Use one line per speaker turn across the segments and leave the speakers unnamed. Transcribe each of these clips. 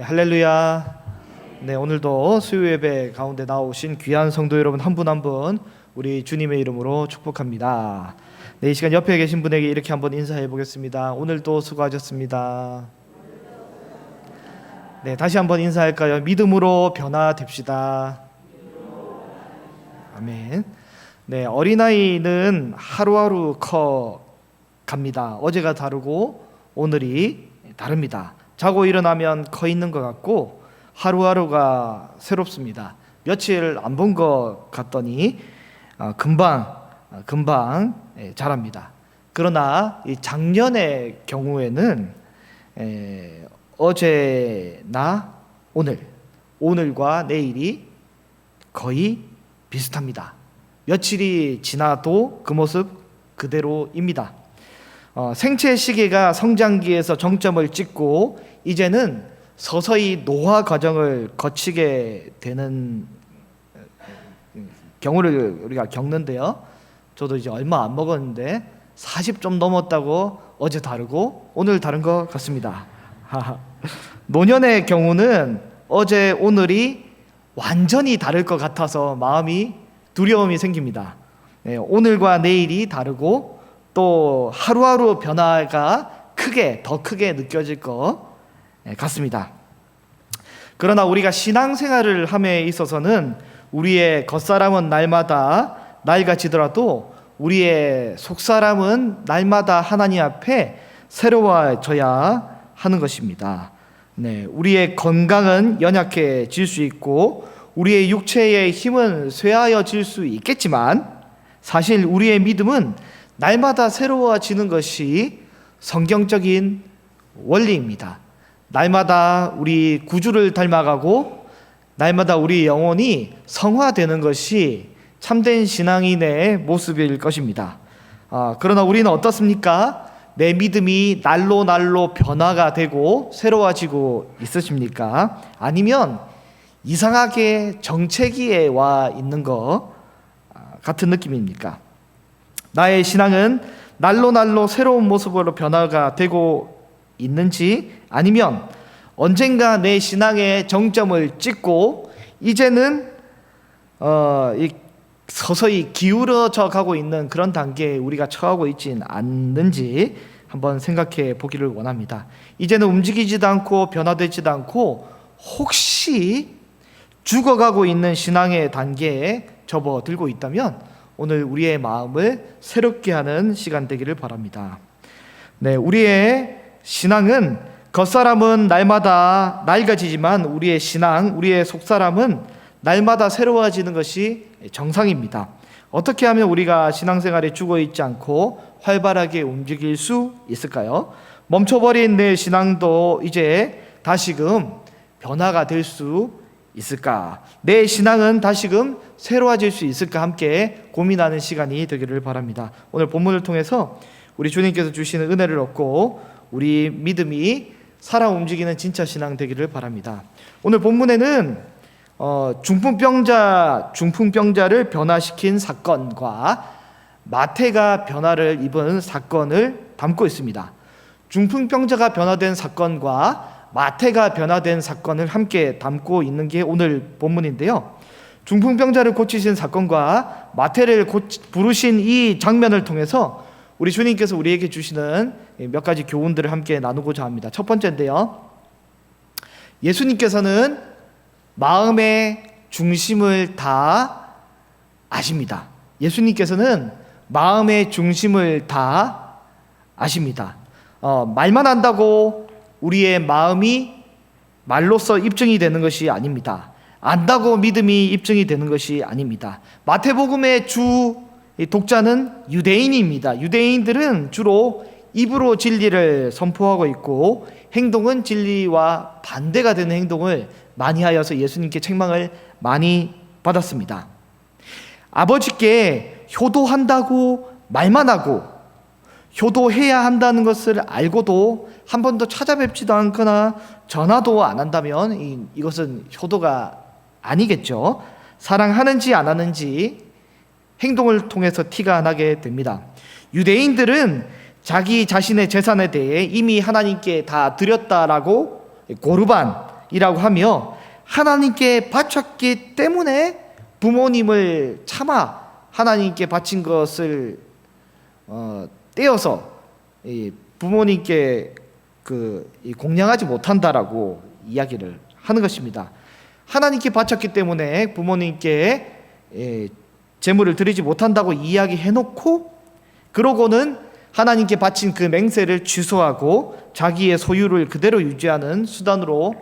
할렐루야. 네, 오늘도 수요 예배 가운데 나오신 귀한 성도 여러분 한 분 한 분 우리 주님의 이름으로 축복합니다. 네, 이 시간 옆에 계신 분에게 이렇게 한번 인사해 보겠습니다. 오늘도 수고하셨습니다. 네, 다시 한번 인사할까요? 믿음으로 변화됩시다. 아멘. 네, 어린아이는 하루하루 커 갑니다. 어제가 다르고 오늘이 다릅니다. 자고 일어나면 커 있는 것 같고 하루하루가 새롭습니다. 며칠 안 본 것 같더니 금방 자랍니다. 그러나 이 작년의 경우에는 어제나 오늘과 내일이 거의 비슷합니다. 며칠이 지나도 그 모습 그대로입니다. 생체 시계가 성장기에서 정점을 찍고 이제는 서서히 노화 과정을 거치게 되는 경우를 우리가 겪는데요. 저도 이제 얼마 안 먹었는데 40 좀 넘었다고 어제 다르고 오늘 다른 것 같습니다. 노년의 경우는 어제 오늘이 완전히 다를 것 같아서 두려움이 생깁니다. 오늘과 내일이 다르고 또 하루하루 변화가 더 크게 느껴질 것 같습니다. 그러나 우리가 신앙생활을 함에 있어서는 우리의 겉사람은 날마다 낡아지더라도 우리의 속사람은 날마다 하나님 앞에 새로워져야 하는 것입니다. 네, 우리의 건강은 연약해질 수 있고 우리의 육체의 힘은 쇠하여질 수 있겠지만 사실 우리의 믿음은 날마다 새로워지는 것이 성경적인 원리입니다. 날마다 우리 구주를 닮아가고 날마다 우리 영혼이 성화되는 것이 참된 신앙인의 모습일 것입니다. 그러나 우리는 어떻습니까? 내 믿음이 날로 변화가 되고 새로워지고 있으십니까? 아니면 이상하게 정체기에 와 있는 것 같은 느낌입니까? 나의 신앙은 날로 새로운 모습으로 변화가 되고 있는지 아니면 언젠가 내 신앙의 정점을 찍고 이제는 서서히 기울어져 가고 있는 그런 단계에 우리가 처하고 있진 않는지 한번 생각해 보기를 원합니다. 이제는 움직이지도 않고 변화되지도 않고 혹시 죽어가고 있는 신앙의 단계에 접어들고 있다면 오늘 우리의 마음을 새롭게 하는 시간 되기를 바랍니다. 네, 우리의 신앙은 겉사람은 날마다 낡아지지만 우리의 신앙, 우리의 속사람은 날마다 새로워지는 것이 정상입니다. 어떻게 하면 우리가 신앙생활에 죽어있지 않고 활발하게 움직일 수 있을까요? 멈춰버린 내 신앙도 이제 다시금 변화가 될 수 있을까? 내 신앙은 다시금 새로워질 수 있을까? 함께 고민하는 시간이 되기를 바랍니다. 오늘 본문을 통해서 우리 주님께서 주시는 은혜를 얻고 우리 믿음이 살아 움직이는 진짜 신앙 되기를 바랍니다. 오늘 본문에는 중풍병자를 변화시킨 사건과 마태가 변화를 입은 사건을 담고 있습니다. 중풍병자가 변화된 사건과 마태가 변화된 사건을 함께 담고 있는 게 오늘 본문인데요. 중풍병자를 고치신 사건과 마태를 부르신 이 장면을 통해서 우리 주님께서 우리에게 주시는 몇 가지 교훈들을 함께 나누고자 합니다. 첫 번째인데요. 예수님께서는 마음의 중심을 다 아십니다. 예수님께서는 마음의 중심을 다 아십니다. 말만 한다고 우리의 마음이 말로써 입증이 되는 것이 아닙니다. 안다고 믿음이 입증이 되는 것이 아닙니다. 마태복음의 주 독자는 유대인입니다. 유대인들은 주로 입으로 진리를 선포하고 있고 행동은 진리와 반대가 되는 행동을 많이 하여서 예수님께 책망을 많이 받았습니다. 아버지께 효도한다고 말만 하고 효도해야 한다는 것을 알고도 한 번도 찾아뵙지도 않거나 전화도 안 한다면 이것은 효도가 아니겠죠. 사랑하는지 안 하는지 행동을 통해서 티가 나게 됩니다. 유대인들은 자기 자신의 재산에 대해 이미 하나님께 다 드렸다라고 고르반, 신앙이라고 하며 하나님께 바쳤기 때문에 부모님을 차마 하나님께 바친 것을 떼어서 부모님께 공양하지 못한다라고 이야기를 하는 것입니다. 하나님께 바쳤기 때문에 부모님께 제물을 드리지 못한다고 이야기해놓고 그러고는 하나님께 바친 그 맹세를 취소하고 자기의 소유를 그대로 유지하는 수단으로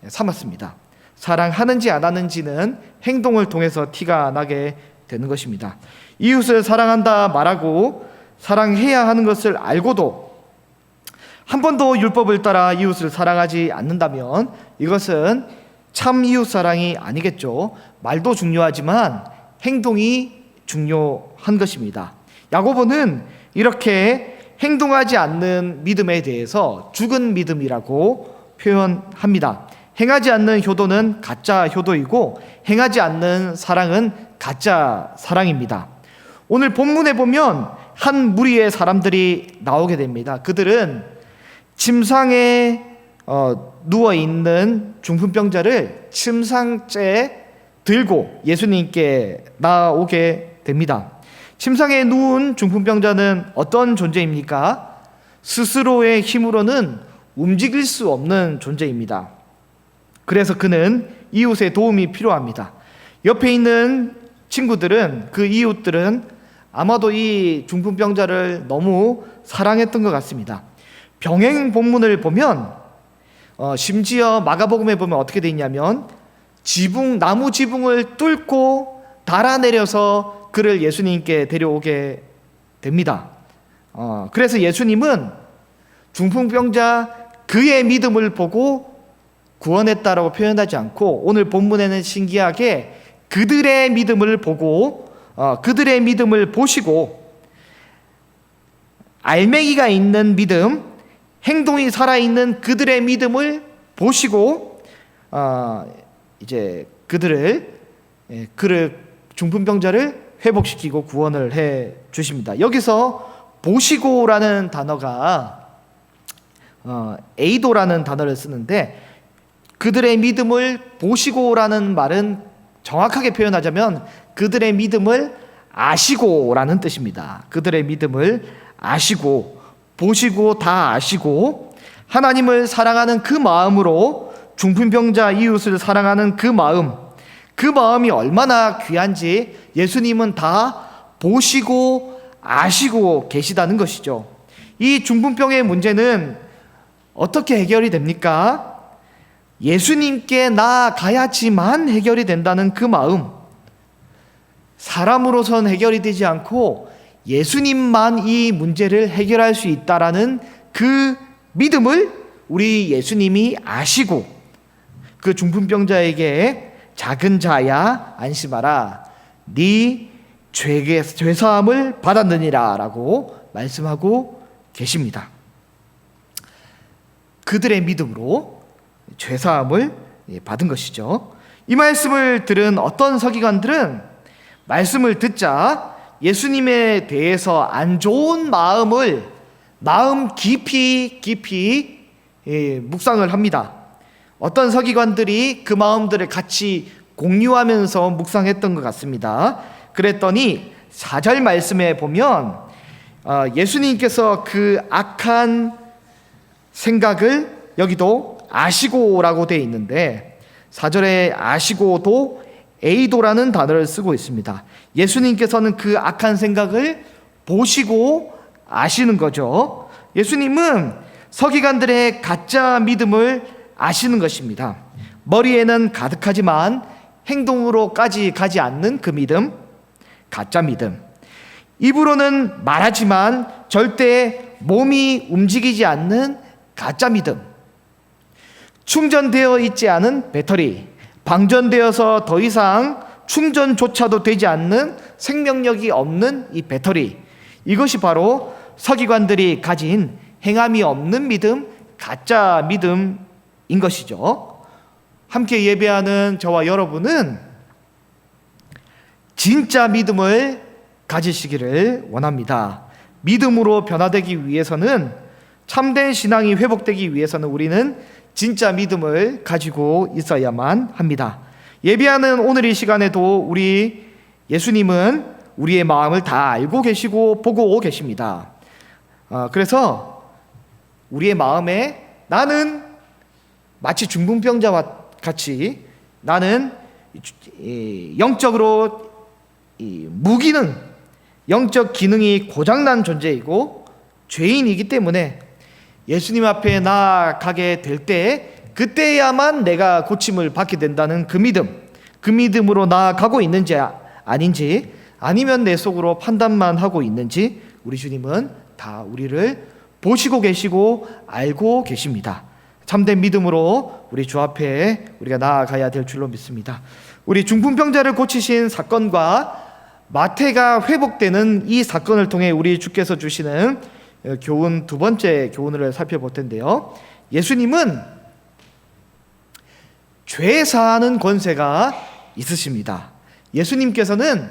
삼았습니다. 사랑하는지 안 하는지는 행동을 통해서 티가 나게 되는 것입니다. 이웃을 사랑한다 말하고 사랑해야 하는 것을 알고도 한 번도 율법을 따라 이웃을 사랑하지 않는다면 이것은 참 이웃 사랑이 아니겠죠. 말도 중요하지만 행동이 중요한 것입니다. 야고보는 이렇게 행동하지 않는 믿음에 대해서 죽은 믿음이라고 표현합니다. 행하지 않는 효도는 가짜 효도이고 행하지 않는 사랑은 가짜 사랑입니다. 오늘 본문에 보면 한 무리의 사람들이 나오게 됩니다. 그들은 침상에 누워있는 중풍병자를 침상째 들고 예수님께 나오게 됩니다. 침상에 누운 중풍병자는 어떤 존재입니까? 스스로의 힘으로는 움직일 수 없는 존재입니다. 그래서 그는 이웃의 도움이 필요합니다. 옆에 있는 친구들은, 그 이웃들은 아마도 이 중풍병자를 너무 사랑했던 것 같습니다. 병행 본문을 보면 심지어 마가복음에 보면 어떻게 돼 있냐면 나무 지붕을 뚫고 달아내려서 그를 예수님께 데려오게 됩니다. 그래서 예수님은 중풍병자 그의 믿음을 보고 구원했다라고 표현하지 않고 오늘 본문에는 신기하게 그들의 믿음을 보고 그들의 믿음을 보시고 알맹이가 있는 믿음, 행동이 살아있는 그들의 믿음을 보시고 이제 그를 중풍병자를 회복시키고 구원을 해 주십니다. 여기서 보시고라는 단어가 에이도라는 단어를 쓰는데 그들의 믿음을 보시고라는 말은 정확하게 표현하자면 그들의 믿음을 아시고라는 뜻입니다. 그들의 믿음을 아시고 보시고 다 아시고 하나님을 사랑하는 그 마음으로 중풍병자 이웃을 사랑하는 그 마음이 얼마나 귀한지 예수님은 다 보시고 아시고 계시다는 것이죠. 이 중풍병의 문제는 어떻게 해결이 됩니까? 예수님께 나아가야지만 해결이 된다는 그 마음, 사람으로선 해결이 되지 않고 예수님만 이 문제를 해결할 수 있다라는 그 믿음을 우리 예수님이 아시고 그 중풍병자에게 작은 자야 안심하라 네 죄사함을 받았느니라 라고 말씀하고 계십니다. 그들의 믿음으로 죄사함을 받은 것이죠. 이 말씀을 들은 어떤 서기관들은 말씀을 듣자 예수님에 대해서 안 좋은 마음 깊이 묵상을 합니다. 어떤 서기관들이 그 마음들을 같이 공유하면서 묵상했던 것 같습니다. 그랬더니 4절 말씀에 보면 예수님께서 그 악한 생각을 여기도 아시고라고 되어 있는데 4절에 아시고도 에이도라는 단어를 쓰고 있습니다. 예수님께서는 그 악한 생각을 보시고 아시는 거죠. 예수님은 서기관들의 가짜 믿음을 아시는 것입니다. 머리에는 가득하지만 행동으로까지 가지 않는 그 믿음, 가짜 믿음. 입으로는 말하지만 절대 몸이 움직이지 않는 가짜 믿음. 충전되어 있지 않은 배터리, 방전되어서 더 이상 충전조차도 되지 않는 생명력이 없는 이 배터리. 이것이 바로 서기관들이 가진 행함이 없는 믿음, 가짜 믿음인 것이죠. 함께 예배하는 저와 여러분은 진짜 믿음을 가지시기를 원합니다. 믿음으로 변화되기 위해서는, 참된 신앙이 회복되기 위해서는 우리는 진짜 믿음을 가지고 있어야만 합니다. 예배하는 오늘 이 시간에도 우리 예수님은 우리의 마음을 다 알고 계시고 보고 계십니다. 그래서 우리의 마음에 나는 마치 중풍병자와 같이 나는 영적으로 무기능, 영적 기능이 고장난 존재이고 죄인이기 때문에 예수님 앞에 나아가게 될 때 그때야만 내가 고침을 받게 된다는 그 믿음으로 나아가고 있는지 아닌지, 아니면 내 속으로 판단만 하고 있는지 우리 주님은 다 우리를 보시고 계시고 알고 계십니다. 참된 믿음으로 우리 주 앞에 우리가 나아가야 될 줄로 믿습니다. 우리 중풍병자를 고치신 사건과 마태가 회복되는 이 사건을 통해 우리 주께서 주시는 교훈, 두 번째 교훈을 살펴볼 텐데요. 예수님은 죄 사하는 권세가 있으십니다. 예수님께서는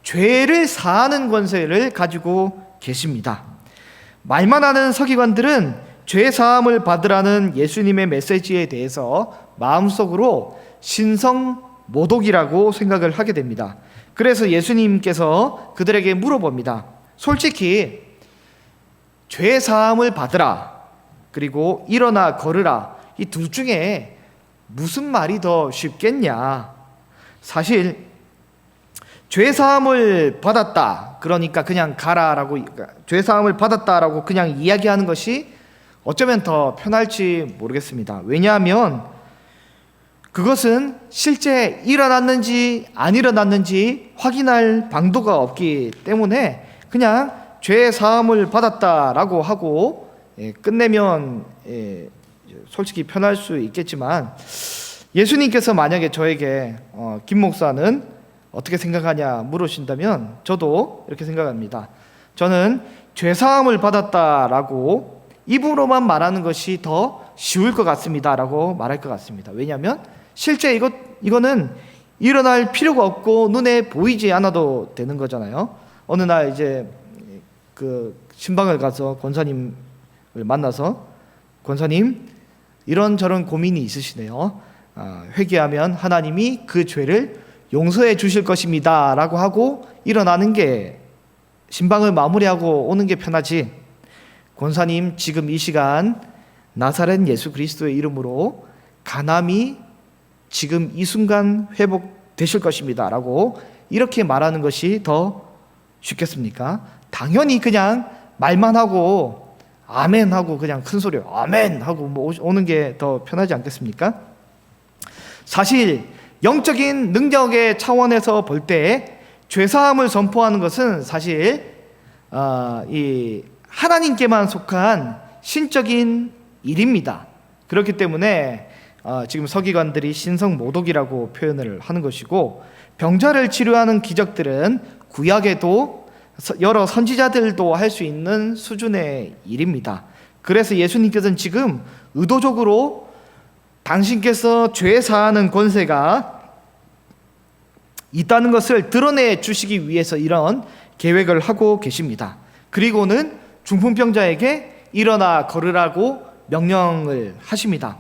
죄를 사하는 권세를 가지고 계십니다. 말만 하는 서기관들은 죄 사함을 받으라는 예수님의 메시지에 대해서 마음속으로 신성모독이라고 생각을 하게 됩니다. 그래서 예수님께서 그들에게 물어봅니다. 솔직히 죄 사함을 받으라, 그리고 일어나 걸으라, 이 둘 중에 무슨 말이 더 쉽겠냐? 사실 죄 사함을 받았다, 그러니까 그냥 가라라고, 죄 사함을 받았다라고 그냥 이야기하는 것이 어쩌면 더 편할지 모르겠습니다. 왜냐하면 그것은 실제 일어났는지 안 일어났는지 확인할 방도가 없기 때문에 그냥 죄 사함을 받았다라고 하고 끝내면 솔직히 편할 수 있겠지만, 예수님께서 만약에 저에게 김 목사는 어떻게 생각하냐 물으신다면 저도 이렇게 생각합니다. 저는 죄 사함을 받았다라고 입으로만 말하는 것이 더 쉬울 것 같습니다 라고 말할 것 같습니다. 왜냐하면 실제 이거는 일어날 필요가 없고 눈에 보이지 않아도 되는 거잖아요. 어느 날 이제 그 신방을 가서 권사님을 만나서, 권사님 이런저런 고민이 있으시네요. 회개하면 하나님이 그 죄를 용서해 주실 것입니다 라고 하고 일어나는 게, 신방을 마무리하고 오는 게 편하지, 권사님 지금 이 시간 나사렛 예수 그리스도의 이름으로 간암이 지금 이 순간 회복되실 것입니다 라고 이렇게 말하는 것이 더 쉽겠습니까? 당연히 그냥 말만 하고 아멘 하고 그냥 큰 소리로 아멘 하고 오는 게 더 편하지 않겠습니까? 사실 영적인 능력의 차원에서 볼 때 죄사함을 선포하는 것은 사실 이 하나님께만 속한 신적인 일입니다. 그렇기 때문에 지금 서기관들이 신성모독이라고 표현을 하는 것이고, 병자를 치료하는 기적들은 구약에도 여러 선지자들도 할 수 있는 수준의 일입니다. 그래서 예수님께서는 지금 의도적으로 당신께서 죄 사하는 권세가 있다는 것을 드러내 주시기 위해서 이런 계획을 하고 계십니다. 그리고는 중풍병자에게 일어나 걸으라고 명령을 하십니다.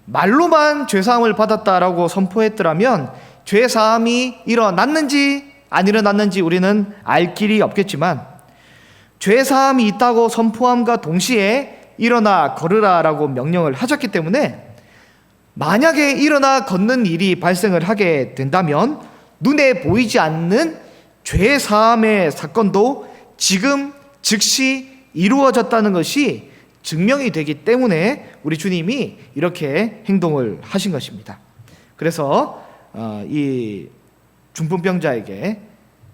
말로만 죄사함을 받았다라고 선포했더라면 죄사함이 일어났는지 안 일어났는지 우리는 알 길이 없겠지만, 죄사함이 있다고 선포함과 동시에 일어나 걸으라라고 명령을 하셨기 때문에 만약에 일어나 걷는 일이 발생을 하게 된다면 눈에 보이지 않는 죄사함의 사건도 지금 즉시 이루어졌다는 것이 증명이 되기 때문에 우리 주님이 이렇게 행동을 하신 것입니다. 그래서 이 중풍병자에게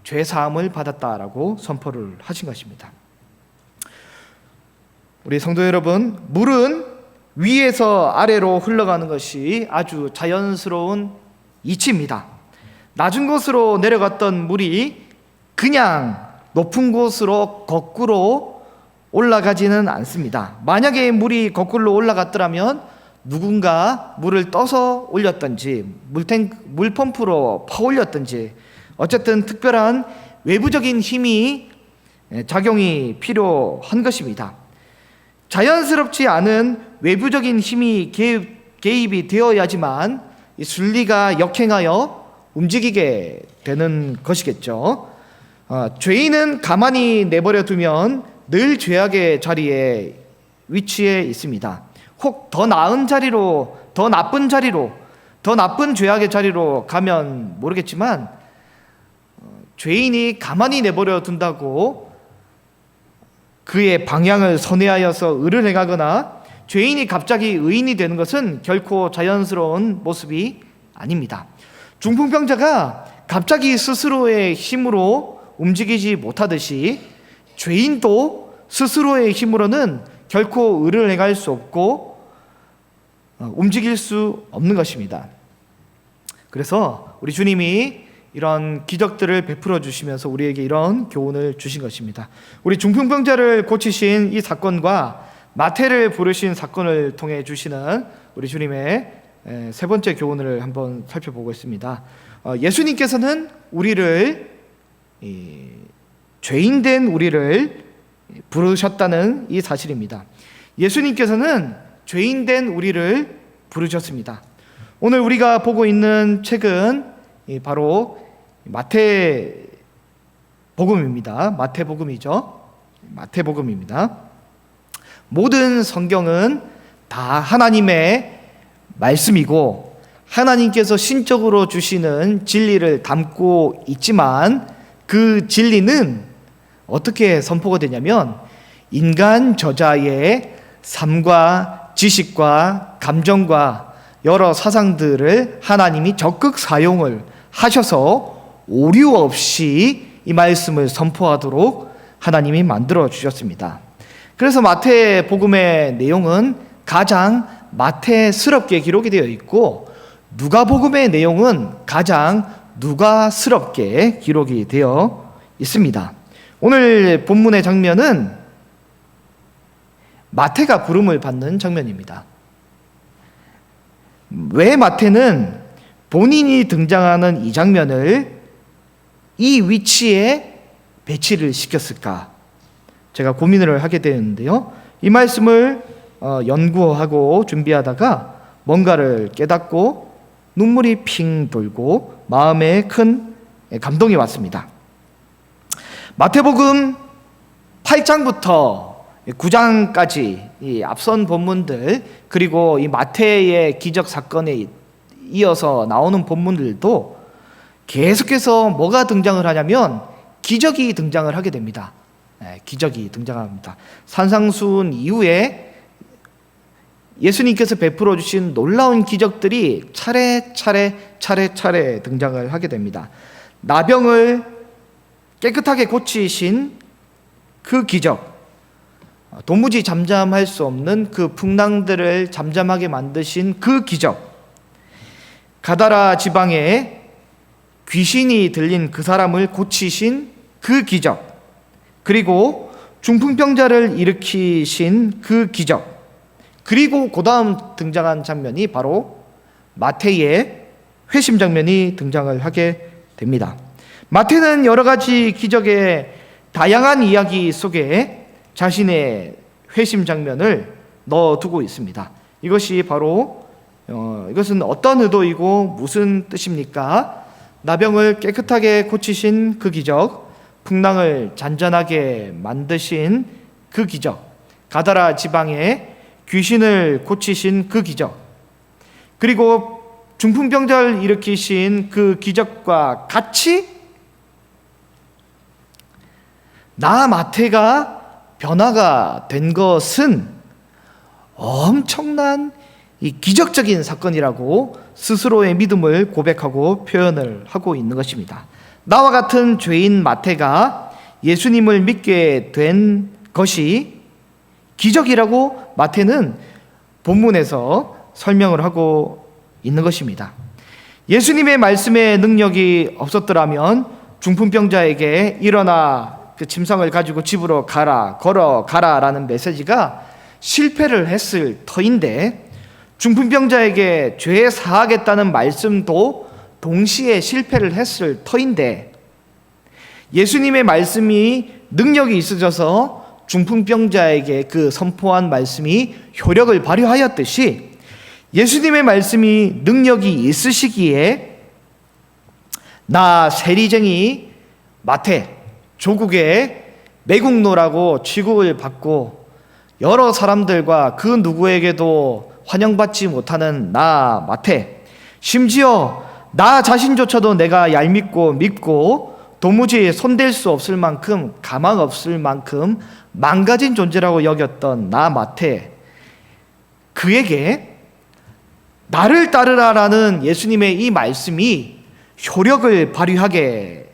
죄사함을 받았다라고 선포를 하신 것입니다. 우리 성도 여러분, 물은 위에서 아래로 흘러가는 것이 아주 자연스러운 이치입니다. 낮은 곳으로 내려갔던 물이 그냥 높은 곳으로 거꾸로 올라가지는 않습니다. 만약에 물이 거꾸로 올라갔더라면 누군가 물을 떠서 올렸든지 물펌프로 퍼올렸든지 어쨌든 특별한 외부적인 힘이 작용이 필요한 것입니다. 자연스럽지 않은 외부적인 힘이 개입이 되어야지만 이 순리가 역행하여 움직이게 되는 것이겠죠. 죄인은 가만히 내버려 두면 늘 죄악의 자리에 위치해 있습니다. 혹 더 나은 자리로, 더 나쁜 자리로, 더 나쁜 죄악의 자리로 가면 모르겠지만 죄인이 가만히 내버려 둔다고 그의 방향을 선회하여서 의를 행하거나 죄인이 갑자기 의인이 되는 것은 결코 자연스러운 모습이 아닙니다. 중풍병자가 갑자기 스스로의 힘으로 움직이지 못하듯이 죄인도 스스로의 힘으로는 결코 의를 행할 수 없고 움직일 수 없는 것입니다. 그래서 우리 주님이 이런 기적들을 베풀어 주시면서 우리에게 이런 교훈을 주신 것입니다. 우리 중풍병자를 고치신 이 사건과 마태를 부르신 사건을 통해 주시는 우리 주님의 세 번째 교훈을 한번 살펴보겠습니다. 예수님께서는 우리를 죄인된 우리를 부르셨다는 이 사실입니다. 예수님께서는 죄인된 우리를 부르셨습니다. 오늘 우리가 보고 있는 책은 바로 마태복음입니다. 마태복음입니다. 모든 성경은 다 하나님의 말씀이고 하나님께서 신적으로 주시는 진리를 담고 있지만 그 진리는 어떻게 선포가 되냐면 인간 저자의 삶과 지식과 감정과 여러 사상들을 하나님이 적극 사용을 하셔서 오류 없이 이 말씀을 선포하도록 하나님이 만들어 주셨습니다. 그래서 마태복음의 내용은 가장 마태스럽게 기록이 되어 있고 누가복음의 내용은 가장 누가스럽게 기록이 되어 있습니다. 오늘 본문의 장면은 마태가 부름을 받는 장면입니다. 왜 마태는 본인이 등장하는 이 장면을 이 위치에 배치를 시켰을까? 제가 고민을 하게 되는데요. 이 말씀을 연구하고 준비하다가 뭔가를 깨닫고 눈물이 핑 돌고 마음에 큰 감동이 왔습니다. 마태복음 8장부터 9장까지 이 앞선 본문들 그리고 이 마태의 기적 사건에 이어서 나오는 본문들도 계속해서 뭐가 등장을 하냐면 기적이 등장을 하게 됩니다. 기적이 등장합니다. 산상수훈 이후에 예수님께서 베풀어 주신 놀라운 기적들이 차례차례 등장을 하게 됩니다. 나병을 깨끗하게 고치신 그 기적, 도무지 잠잠할 수 없는 그 풍랑들을 잠잠하게 만드신 그 기적, 가다라 지방에 귀신이 들린 그 사람을 고치신 그 기적, 그리고 중풍병자를 일으키신 그 기적, 그리고 그 다음 등장한 장면이 바로 마태의 회심 장면이 등장을 하게 됩니다. 마태는 여러 가지 기적의 다양한 이야기 속에 자신의 회심 장면을 넣어두고 있습니다. 이것이 바로 이것은 어떤 의도이고 무슨 뜻입니까? 나병을 깨끗하게 고치신 그 기적, 풍랑을 잔잔하게 만드신 그 기적, 가다라 지방에 귀신을 고치신 그 기적, 그리고 중풍병자를 일으키신 그 기적과 같이 나 마태가 변화가 된 것은 엄청난 이 기적적인 사건이라고 스스로의 믿음을 고백하고 표현을 하고 있는 것입니다. 나와 같은 죄인 마태가 예수님을 믿게 된 것이 기적이라고 마태는 본문에서 설명을 하고 있는 것입니다. 예수님의 말씀의 능력이 없었더라면 중풍병자에게 일어나 그 침상을 가지고 집으로 가라, 걸어가라 라는 메시지가 실패를 했을 터인데 중풍병자에게 죄 사하겠다는 말씀도 동시에 실패를 했을 터인데 예수님의 말씀이 능력이 있어져서 중풍병자에게 그 선포한 말씀이 효력을 발휘하였듯이 예수님의 말씀이 능력이 있으시기에 나 세리쟁이 마태 조국의 매국노라고 취급을 받고 여러 사람들과 그 누구에게도 환영받지 못하는 나 마태, 심지어 나 자신조차도 내가 얄밉고 밉고 도무지 손댈 수 없을 만큼 가망 없을 만큼 망가진 존재라고 여겼던 나 마태, 그에게 나를 따르라라는 예수님의 이 말씀이 효력을 발휘하게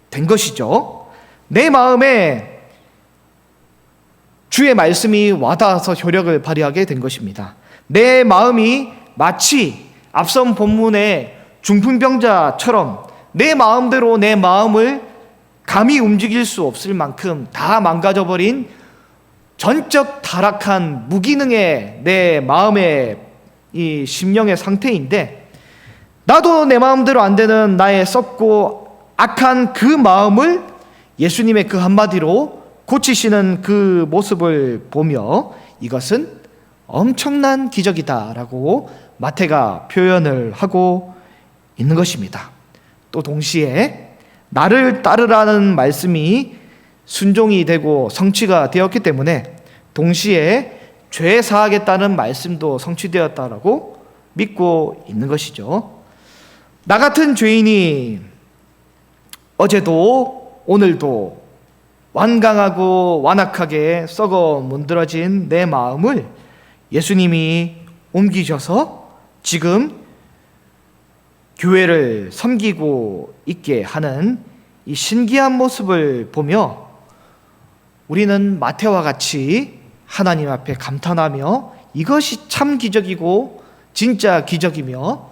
된 것이죠. 내 마음에 주의 말씀이 와닿아서 효력을 발휘하게 된 것입니다. 내 마음이 마치 앞선 본문의 중풍병자처럼 내 마음대로 내 마음을 감히 움직일 수 없을 만큼 다 망가져버린 전적 타락한 무기능의 내 마음의 이 심령의 상태인데, 나도 내 마음대로 안 되는 나의 썩고 악한 그 마음을 예수님의 그 한마디로 고치시는 그 모습을 보며 이것은 엄청난 기적이다라고 마태가 표현을 하고 있는 것입니다. 또 동시에 나를 따르라는 말씀이 순종이 되고 성취가 되었기 때문에 동시에 죄 사하겠다는 말씀도 성취되었다라고 믿고 있는 것이죠. 나 같은 죄인이 어제도 오늘도 완강하고 완악하게 썩어 문드러진 내 마음을 예수님이 옮기셔서 지금 교회를 섬기고 있게 하는 이 신기한 모습을 보며 우리는 마태와 같이 하나님 앞에 감탄하며 이것이 참 기적이고 진짜 기적이며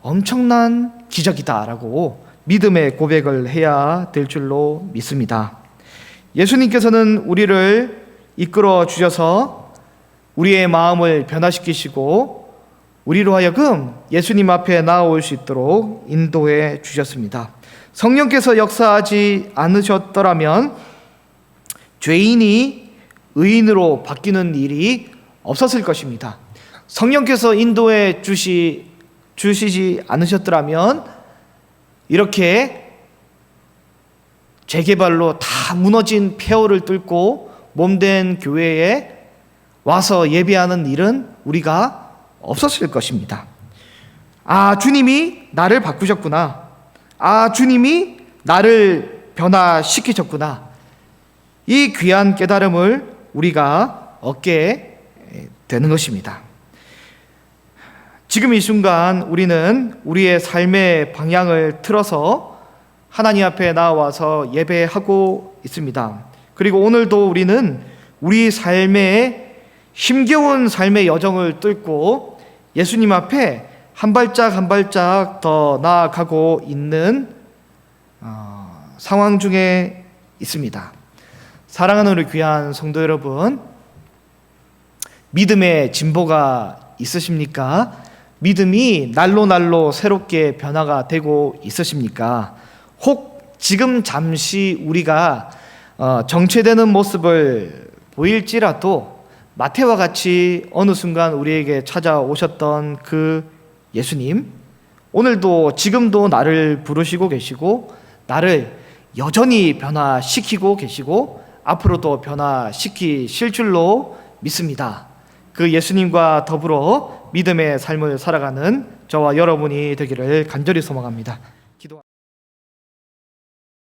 엄청난 기적이다라고 믿음의 고백을 해야 될 줄로 믿습니다. 예수님께서는 우리를 이끌어 주셔서 우리의 마음을 변화시키시고 우리로 하여금 예수님 앞에 나아올 수 있도록 인도해 주셨습니다. 성령께서 역사하지 않으셨더라면 죄인이 의인으로 바뀌는 일이 없었을 것입니다. 성령께서 인도해 주시지 않으셨더라면 이렇게 재개발로 다 무너진 폐허를 뚫고 몸된 교회에 와서 예배하는 일은 우리가 없었을 것입니다. 아, 주님이 나를 바꾸셨구나. 아, 주님이 나를 변화시키셨구나. 이 귀한 깨달음을 우리가 얻게 되는 것입니다. 지금 이 순간 우리는 우리의 삶의 방향을 틀어서 하나님 앞에 나와서 예배하고 있습니다. 그리고 오늘도 우리는 우리 삶의 힘겨운 삶의 여정을 뚫고 예수님 앞에 한 발짝 한 발짝 더 나아가고 있는 상황 중에 있습니다. 사랑하는 우리 귀한 성도 여러분, 믿음의 진보가 있으십니까? 믿음이 날로 날로 새롭게 변화가 되고 있으십니까? 혹 지금 잠시 우리가 정체되는 모습을 보일지라도 마태와 같이 어느 순간 우리에게 찾아오셨던 그 예수님, 오늘도 지금도 나를 부르시고 계시고 나를 여전히 변화시키고 계시고 앞으로도 변화시키실 줄로 믿습니다. 그 예수님과 더불어 믿음의 삶을 살아가는 저와 여러분이 되기를 간절히 소망합니다.